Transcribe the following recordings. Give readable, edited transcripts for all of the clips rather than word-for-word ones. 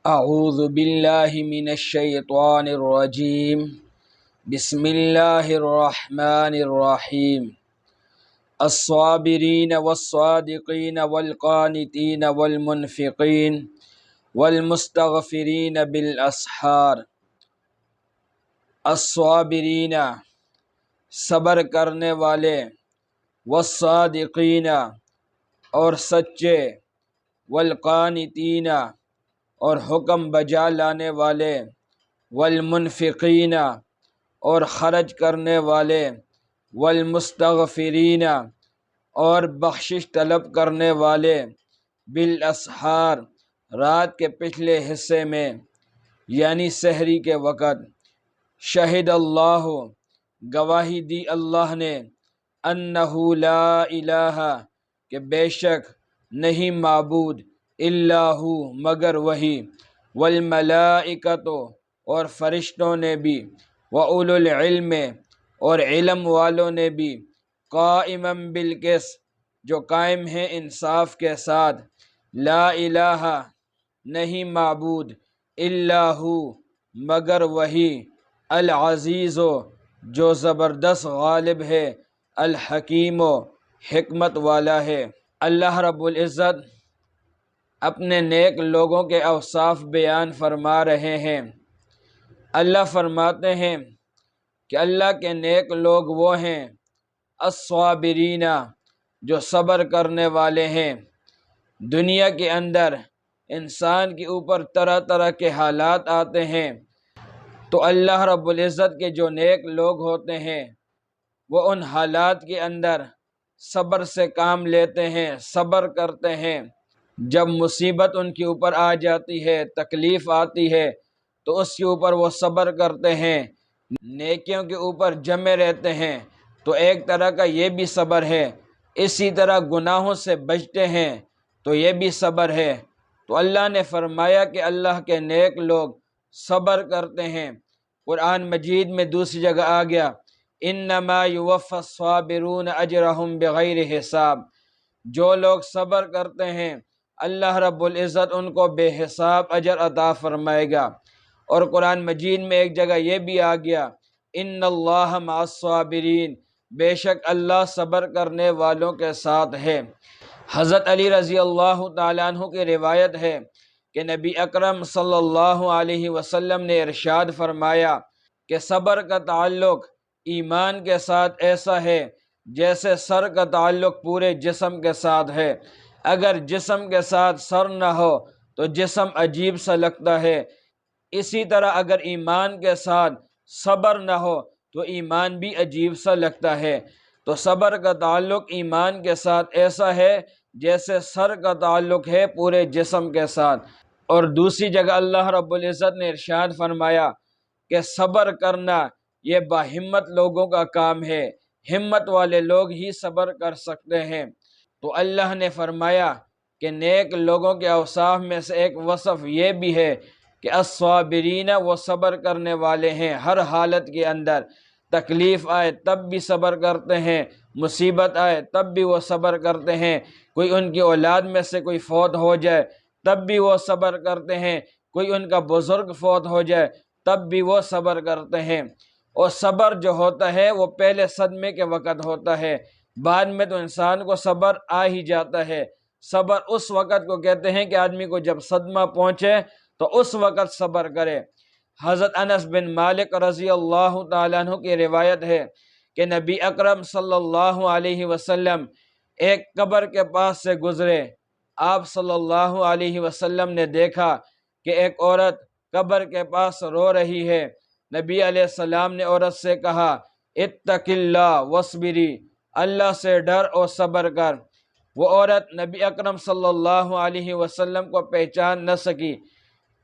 اعوذ باللہ من الشیطان الرجیم بسم اللہ الرحمن الرحیم الصابرین والصادقین والقانتین والمنفقین والمستغفرین بالاسحار۔ الصابرین صبر کرنے والے، والصادقین اور سچے، والقانتین اور حکم بجا لانے والے، والمنفقین اور خرچ کرنے والے، والمستغفرین اور بخشش طلب کرنے والے، بالاسحار رات کے پچھلے حصے میں یعنی سحری کے وقت۔ شہد اللہ گواہی دی اللہ نے، انہ لا الہ کہ بے شک نہیں معبود الا ہو مگر وہی، والملائکۃ اور فرشتوں نے بھی، واولو العلم اور علم والوں نے بھی، قائما بالقسط جو قائم ہیں انصاف کے ساتھ، لا الہ نہیں معبود الا ہو مگر وہی، العزیز جو زبردست غالب ہے، الحکیم حکمت والا ہے۔ اللہ رب العزت اپنے نیک لوگوں کے اوصاف بیان فرما رہے ہیں۔ اللہ فرماتے ہیں کہ اللہ کے نیک لوگ وہ ہیں، الصابرین جو صبر کرنے والے ہیں۔ دنیا کے اندر انسان کے اوپر طرح طرح کے حالات آتے ہیں، تو اللہ رب العزت کے جو نیک لوگ ہوتے ہیں وہ ان حالات کے اندر صبر سے کام لیتے ہیں، صبر کرتے ہیں۔ جب مصیبت ان کے اوپر آ جاتی ہے، تکلیف آتی ہے، تو اس کے اوپر وہ صبر کرتے ہیں، نیکیوں کے اوپر جمے رہتے ہیں، تو ایک طرح کا یہ بھی صبر ہے۔ اسی طرح گناہوں سے بچتے ہیں تو یہ بھی صبر ہے۔ تو اللہ نے فرمایا کہ اللہ کے نیک لوگ صبر کرتے ہیں۔ قرآن مجید میں دوسری جگہ آ گیا، انما یوفی الصابرون اجرہم بغیر حساب، جو لوگ صبر کرتے ہیں اللہ رب العزت ان کو بے حساب اجر عطا فرمائے گا۔ اور قرآن مجید میں ایک جگہ یہ بھی آ گیا، ان اللہ مع الصابرین، بے شک اللہ صبر کرنے والوں کے ساتھ ہے۔ حضرت علی رضی اللہ تعالیٰ عنہ کی روایت ہے کہ نبی اکرم صلی اللہ علیہ وسلم نے ارشاد فرمایا کہ صبر کا تعلق ایمان کے ساتھ ایسا ہے جیسے سر کا تعلق پورے جسم کے ساتھ ہے۔ اگر جسم کے ساتھ سر نہ ہو تو جسم عجیب سا لگتا ہے، اسی طرح اگر ایمان کے ساتھ صبر نہ ہو تو ایمان بھی عجیب سا لگتا ہے۔ تو صبر کا تعلق ایمان کے ساتھ ایسا ہے جیسے سر کا تعلق ہے پورے جسم کے ساتھ۔ اور دوسری جگہ اللہ رب العزت نے ارشاد فرمایا کہ صبر کرنا یہ باہمت لوگوں کا کام ہے، ہمت والے لوگ ہی صبر کر سکتے ہیں۔ تو اللہ نے فرمایا کہ نیک لوگوں کے اوصاف میں سے ایک وصف یہ بھی ہے کہ الصابرین وہ صبر کرنے والے ہیں، ہر حالت کے اندر تکلیف آئے تب بھی صبر کرتے ہیں، مصیبت آئے تب بھی وہ صبر کرتے ہیں، کوئی ان کی اولاد میں سے کوئی فوت ہو جائے تب بھی وہ صبر کرتے ہیں، کوئی ان کا بزرگ فوت ہو جائے تب بھی وہ صبر کرتے ہیں۔ اور صبر جو ہوتا ہے وہ پہلے صدمے کے وقت ہوتا ہے، بعد میں تو انسان کو صبر آ ہی جاتا ہے۔ صبر اس وقت کو کہتے ہیں کہ آدمی کو جب صدمہ پہنچے تو اس وقت صبر کرے۔ حضرت انس بن مالک رضی اللہ تعالیٰ عنہ کی روایت ہے کہ نبی اکرم صلی اللہ علیہ وسلم ایک قبر کے پاس سے گزرے، آپ صلی اللہ علیہ وسلم نے دیکھا کہ ایک عورت قبر کے پاس رو رہی ہے۔ نبی علیہ السلام نے عورت سے کہا، اتق اللہ واصبری، اللہ سے ڈر اور صبر کر۔ وہ عورت نبی اکرم صلی اللہ علیہ وسلم کو پہچان نہ سکی،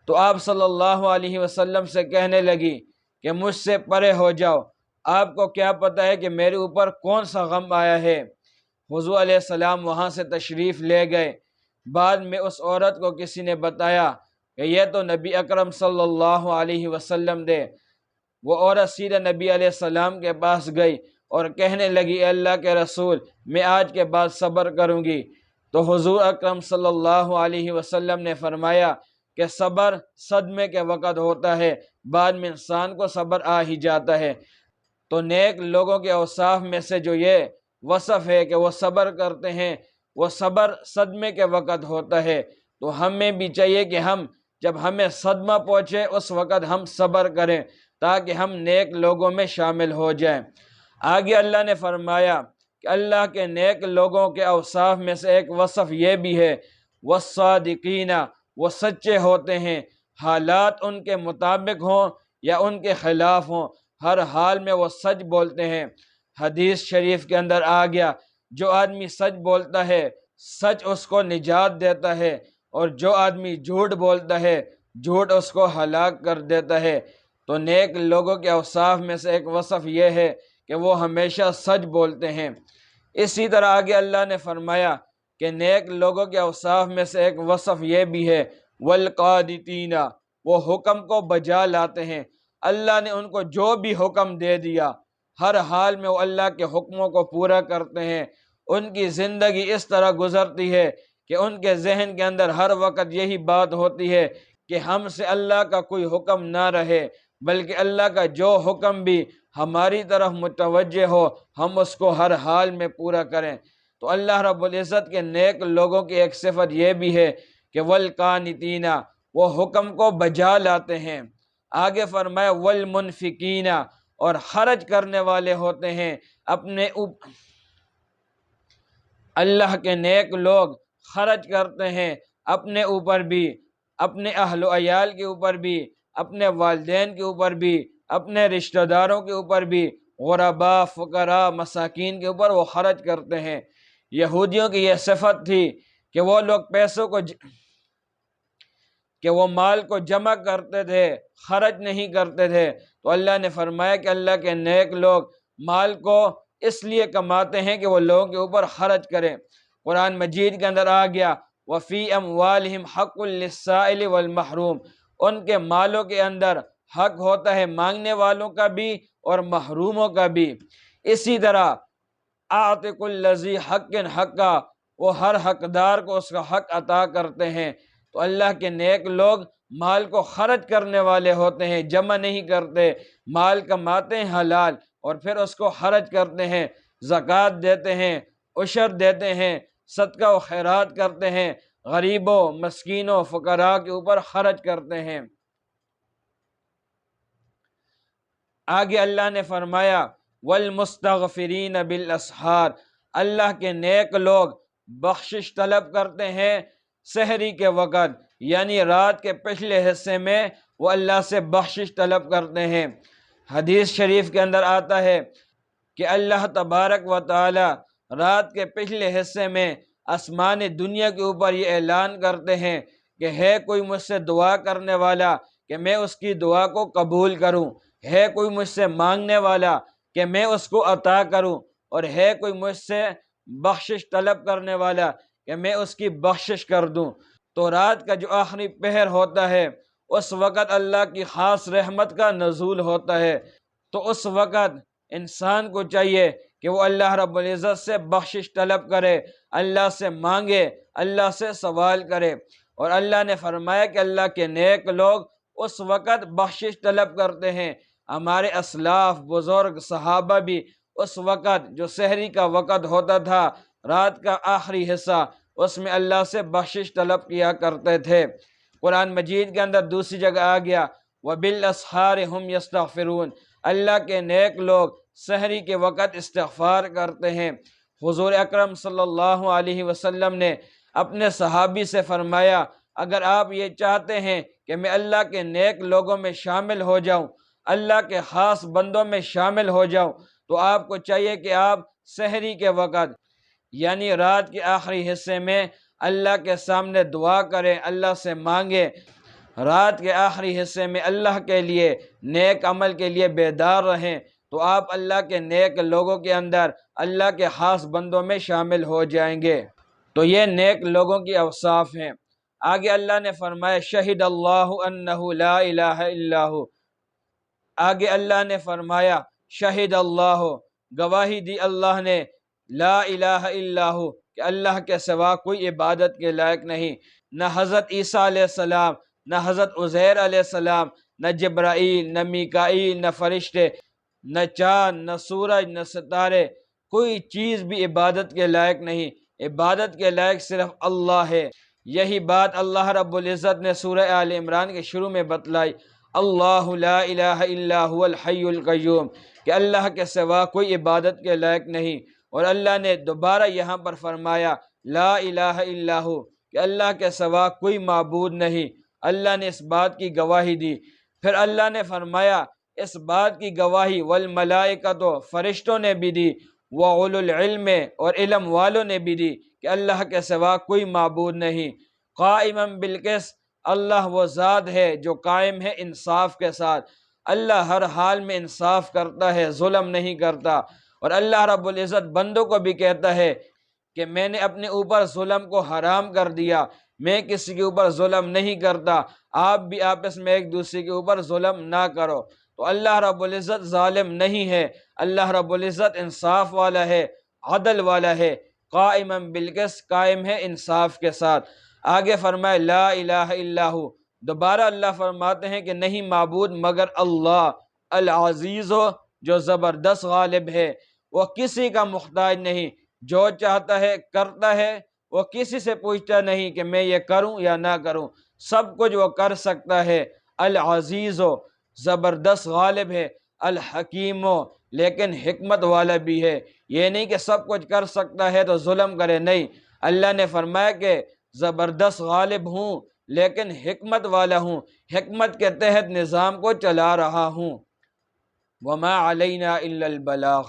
تو آپ صلی اللہ علیہ وسلم سے کہنے لگی کہ مجھ سے پرے ہو جاؤ، آپ کو کیا پتہ ہے کہ میرے اوپر کون سا غم آیا ہے۔ حضور علیہ السلام وہاں سے تشریف لے گئے۔ بعد میں اس عورت کو کسی نے بتایا کہ یہ تو نبی اکرم صلی اللہ علیہ وسلم تھے۔ وہ عورت سیدھے نبی علیہ السلام کے پاس گئی اور کہنے لگی، اے اللہ کے رسول، میں آج کے بعد صبر کروں گی۔ تو حضور اکرم صلی اللہ علیہ وسلم نے فرمایا کہ صبر صدمے کے وقت ہوتا ہے، بعد میں انسان کو صبر آ ہی جاتا ہے۔ تو نیک لوگوں کے اوصاف میں سے جو یہ وصف ہے کہ وہ صبر کرتے ہیں، وہ صبر صدمے کے وقت ہوتا ہے۔ تو ہمیں بھی چاہیے کہ جب ہمیں صدمہ پہنچے اس وقت ہم صبر کریں تاکہ ہم نیک لوگوں میں شامل ہو جائیں۔ آگے اللہ نے فرمایا کہ اللہ کے نیک لوگوں کے اوصاف میں سے ایک وصف یہ بھی ہے، والصادقین، وہ سچے ہوتے ہیں، حالات ان کے مطابق ہوں یا ان کے خلاف ہوں، ہر حال میں وہ سچ بولتے ہیں۔ حدیث شریف کے اندر آ گیا، جو آدمی سچ بولتا ہے سچ اس کو نجات دیتا ہے، اور جو آدمی جھوٹ بولتا ہے جھوٹ اس کو ہلاک کر دیتا ہے۔ تو نیک لوگوں کے اوصاف میں سے ایک وصف یہ ہے کہ وہ ہمیشہ سچ بولتے ہیں۔ اسی طرح آگے اللہ نے فرمایا کہ نیک لوگوں کے اوصاف میں سے ایک وصف یہ بھی ہے، والقانتین، وہ حکم کو بجا لاتے ہیں۔ اللہ نے ان کو جو بھی حکم دے دیا ہر حال میں وہ اللہ کے حکموں کو پورا کرتے ہیں۔ ان کی زندگی اس طرح گزرتی ہے کہ ان کے ذہن کے اندر ہر وقت یہی بات ہوتی ہے کہ ہم سے اللہ کا کوئی حکم نہ رہے، بلکہ اللہ کا جو حکم بھی ہماری طرف متوجہ ہو ہم اس کو ہر حال میں پورا کریں۔ تو اللہ رب العزت کے نیک لوگوں کی ایک صفت یہ بھی ہے کہ والقانتین، وہ حکم کو بجا لاتے ہیں۔ آگے فرمایا والمنفقین، اور خرچ کرنے والے ہوتے ہیں اپنے اللہ کے نیک لوگ خرچ کرتے ہیں اپنے اوپر بھی، اپنے اہل و عیال کے اوپر بھی، اپنے والدین کے اوپر بھی، اپنے رشتہ داروں کے اوپر بھی، غرباء، فقراء، مساکین کے اوپر وہ خرچ کرتے ہیں۔ یہودیوں کی یہ صفت تھی کہ وہ لوگ کہ وہ مال کو جمع کرتے تھے، خرچ نہیں کرتے تھے۔ تو اللہ نے فرمایا کہ اللہ کے نیک لوگ مال کو اس لیے کماتے ہیں کہ وہ لوگوں کے اوپر خرچ کریں۔ قرآن مجید کے اندر آ گیا، وَفِي أَمْوَالِهِمْ حَقٌّ لِلسَّائِلِ وَالْمَحْرُومِ، ان کے مالوں کے اندر حق ہوتا ہے مانگنے والوں کا بھی اور محروموں کا بھی۔ اسی طرح أَعْطِ كُلَّ ذِي حَقٍّ حَقَّهُ، وہ ہر حقدار کو اس کا حق عطا کرتے ہیں۔ تو اللہ کے نیک لوگ مال کو خرچ کرنے والے ہوتے ہیں، جمع نہیں کرتے، مال کماتے ہیں حلال اور پھر اس کو خرچ کرتے ہیں، زکوٰۃ دیتے ہیں، عشر دیتے ہیں، صدقہ و خیرات کرتے ہیں، غریبوں، مسکینوں، فقراء کے اوپر خرچ کرتے ہیں۔ آگے اللہ نے فرمایا والمستغفرین بالاسحار، اللہ کے نیک لوگ بخشش طلب کرتے ہیں سحری کے وقت، یعنی رات کے پچھلے حصے میں وہ اللہ سے بخشش طلب کرتے ہیں۔ حدیث شریف کے اندر آتا ہے کہ اللہ تبارک و تعالی رات کے پچھلے حصے میں آسمان دنیا کے اوپر یہ اعلان کرتے ہیں کہ ہے کوئی مجھ سے دعا کرنے والا کہ میں اس کی دعا کو قبول کروں، ہے کوئی مجھ سے مانگنے والا کہ میں اس کو عطا کروں، اور ہے کوئی مجھ سے بخشش طلب کرنے والا کہ میں اس کی بخشش کر دوں۔ تو رات کا جو آخری پہر ہوتا ہے اس وقت اللہ کی خاص رحمت کا نزول ہوتا ہے۔ تو اس وقت انسان کو چاہیے کہ وہ اللہ رب العزت سے بخشش طلب کرے، اللہ سے مانگے، اللہ سے سوال کرے۔ اور اللہ نے فرمایا کہ اللہ کے نیک لوگ اس وقت بخشش طلب کرتے ہیں۔ ہمارے اسلاف، بزرگ، صحابہ بھی اس وقت جو سحری کا وقت ہوتا تھا، رات کا آخری حصہ، اس میں اللہ سے بخشش طلب کیا کرتے تھے۔ قرآن مجید کے اندر دوسری جگہ آ گیا وَبِالْأَسْحَارِ هُمْ يَسْتَغْفِرُونَ، اللہ کے نیک لوگ سحری کے وقت استغفار کرتے ہیں۔ حضور اکرم صلی اللہ علیہ وسلم نے اپنے صحابی سے فرمایا اگر آپ یہ چاہتے ہیں کہ میں اللہ کے نیک لوگوں میں شامل ہو جاؤں، اللہ کے خاص بندوں میں شامل ہو جاؤں، تو آپ کو چاہیے کہ آپ سحری کے وقت یعنی رات کے آخری حصے میں اللہ کے سامنے دعا کریں، اللہ سے مانگیں۔ رات کے آخری حصے میں اللہ کے لیے نیک عمل کے لیے بیدار رہیں، تو آپ اللہ کے نیک لوگوں کے اندر اللہ کے خاص بندوں میں شامل ہو جائیں گے۔ تو یہ نیک لوگوں کی اوصاف ہیں۔ آگے اللہ نے فرمایا شہد اللہ انہ لا الہ الا ہو، آگے اللہ نے فرمایا شہد اللہ، گواہی دی اللہ نے، لا الہ الا ہو، کہ اللہ کے سوا کوئی عبادت کے لائق نہیں۔ نہ حضرت عیسیٰ علیہ السلام، نہ حضرت عزیر علیہ السلام، نہ جبرائیل، نہ میکائیل، نہ فرشتے، نہ چاند، نہ سورج، نہ ستارے، کوئی چیز بھی عبادت کے لائق نہیں۔ عبادت کے لائق صرف اللہ ہے۔ یہی بات اللہ رب العزت نے سورہ آل عمران کے شروع میں بتلائی، اللہ لا الہ الا هو الحی القیوم، کہ اللہ کے سوا کوئی عبادت کے لائق نہیں۔ اور اللہ نے دوبارہ یہاں پر فرمایا لا الہ الا ہو، کہ اللہ کے سوا کوئی معبود نہیں۔ اللہ نے اس بات کی گواہی دی۔ پھر اللہ نے فرمایا اس بات کی گواہی والملائکۃ، فرشتوں نے بھی دی، وَأُولُو العلم، اور علم والوں نے بھی دی، کہ اللہ کے سوا کوئی معبود نہیں۔ قائماً بالقسط، اللہ وہ ذات ہے جو قائم ہے انصاف کے ساتھ۔ اللہ ہر حال میں انصاف کرتا ہے، ظلم نہیں کرتا۔ اور اللہ رب العزت بندوں کو بھی کہتا ہے کہ میں نے اپنے اوپر ظلم کو حرام کر دیا، میں کسی کے اوپر ظلم نہیں کرتا، آپ بھی آپس میں ایک دوسرے کے اوپر ظلم نہ کرو۔ تو اللہ رب العزت ظالم نہیں ہے، اللہ رب العزت انصاف والا ہے، عدل والا ہے، قائماً بالقسط، قائم ہے انصاف کے ساتھ۔ آگے فرمائے لا الہ الا ہو، دوبارہ اللہ فرماتے ہیں کہ نہیں معبود مگر اللہ، العزیز ہو، جو زبردست غالب ہے، وہ کسی کا محتاج نہیں، جو چاہتا ہے کرتا ہے، وہ کسی سے پوچھتا نہیں کہ میں یہ کروں یا نہ کروں، سب کچھ وہ کر سکتا ہے۔ العزیز ہو، زبردست غالب ہے، الحکیم ہو، لیکن حکمت والا بھی ہے۔ یہ نہیں کہ سب کچھ کر سکتا ہے تو ظلم کرے، نہیں، اللہ نے فرمایا کہ زبردست غالب ہوں لیکن حکمت والا ہوں، حکمت کے تحت نظام کو چلا رہا ہوں۔ وما علینا الا البلاغ۔